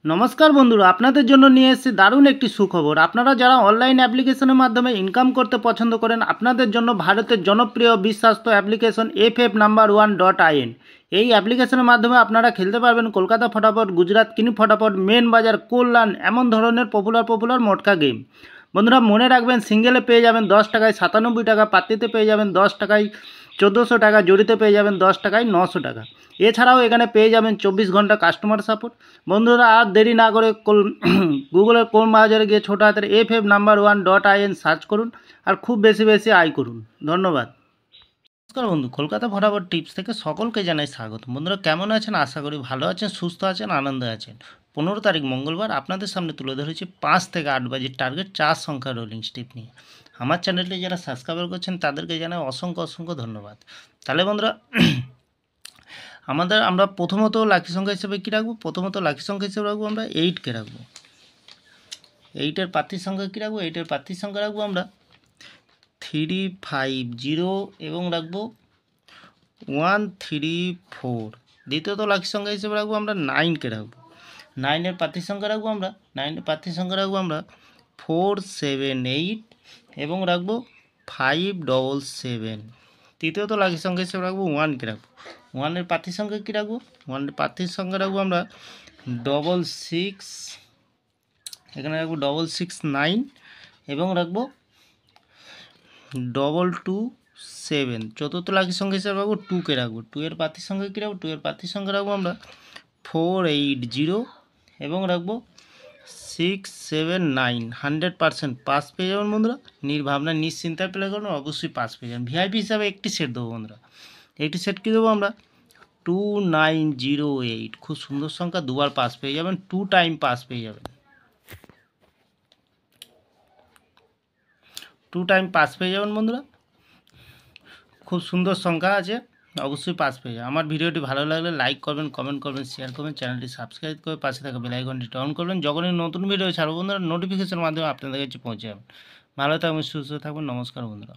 নমস্কার বন্ধুরা, আপনাদের জন্য নিয়ে এসেছি দারুণ একটি সুখবর। আপনারা যারা অনলাইন অ্যাপ্লিকেশনের মাধ্যমে ইনকাম করতে পছন্দ করেন, আপনাদের জন্য ভারতের জনপ্রিয় বিশ্বাস্ত অ্যাপ্লিকেশন FF No.1.in। এই অ্যাপ্লিকেশনের মাধ্যমে আপনারা খেলতে পারবেন কলকাতা ফটাফট, গুজরাট কিনি ফটাফট, মেন বাজার, কল্যাণ, এমন ধরনের পপুলার মটকা গেম। বন্ধুরা মনে রাখবেন, সিঙ্গেলে পেয়ে যাবেন 10 টাকায় 97 টাকা, পাত্তিতে পেয়ে যাবেন 10 টাকায় 1400 টাকা, জড়িতে পেয়ে যাবেন 10 টাকায় 900 টাকা। এছাড়াও এখানে পেয়ে যাবেন 24 ঘন্টা কাস্টমার সাপোর্ট। বন্ধুরা আর দেরি না করে গুগলের কোন বাজারে গিয়ে ছোটো হাতের FF No.1.in সার্চ করুন আর খুব বেশি আয় করুন। ধন্যবাদ। নমস্কার বন্ধু, কলকাতা ফটাফট টিপস থেকে সকলকে জানাই স্বাগত। বন্ধুরা কেমন আছেন? আশা করি ভালো আছেন, সুস্থ আছেন, আনন্দে আছেন। 15 তারিখ মঙ্গলবার আপনাদের সামনে তুলে ধরেছি 5 থেকে 8 বাজির টার্গেট 4 সংখ্যার রোলিং স্টিপ নিয়ে। আমার চ্যানেলটি যারা সাবস্ক্রাইব করছেন তাদেরকে জানাই অসংখ্য ধন্যবাদ। তাহলে বন্ধুরা আমরা প্রথমত লাকি সংখ্যা হিসেবে কী রাখবো? প্রথমত লাকি সংখ্যা হিসেবে রাখবো আমরা 8কে রাখবো। 8-এর প্রার্থীর সংখ্যা কী রাখবো? 8-এর প্রার্থীর সংখ্যা রাখবো আমরা 350 এবং রাখবো 134। দ্বিতীয়ত লাকি সংখ্যা হিসেবে রাখবো আমরা 9কে রাখবো। 9-এর প্রার্থীর সংখ্যা রাখবো আমরা 478 এবং রাখবো 577। তৃতীয়ত লাকি সংখ্যা হিসেবে রাখবো 1কে রাখবো। 1-এর প্রার্থীর সংখ্যা কী রাখবো? 1-এর প্রার্থীর সংখ্যা রাখবো আমরা 66, এখানে রাখবো 669 এবং রাখবো 227। চতুর্থ লাকি সংখ্যা হিসেবে রাখবো 2কে রাখবো। 2-এর প্রার্থীর সংখ্যা কী রাখবো? 2-এর প্রার্থীর সংখ্যা রাখবো আমরা 480 এবং রাখবো 679। 100% পাস পেয়ে যাবেন বন্ধুরা। নির্ভাবনা নিশ্চিন্তায় প্লে করুন, অবশ্যই পাস পেয়ে যাবেন। ভিআইপি হিসাবে একটি সেট দেবো বন্ধুরা। একটি সেট কী দেবো আমরা? 2908। খুব সুন্দর সংখ্যা, দুবার পাস পেয়ে যাবেন, 2 টাইম পাস পেয়ে যাবেন। 2 টাইম পাস পেয়ে যাবেন বন্ধুরা। খুব সুন্দর সংখ্যা আছে, অবশ্যই পাস পেয়ে যাবেন। আমার ভিডিওটি ভালো লাগলে লাইক করবেন, কমেন্ট করবেন, শেয়ার করবেন, চ্যানেলটি সাবস্ক্রাইব করে পাশে থাকা বেল আইকনটি অন করবেন। যখনই নতুন ভিডিও ছাড়বো বন্ধুরা, নোটিফিকেশনের মাধ্যমে আপনাদের কাছে পৌঁছে যাবেন। ভালো থাকবেন, সুস্থ থাকবেন। নমস্কার বন্ধুরা।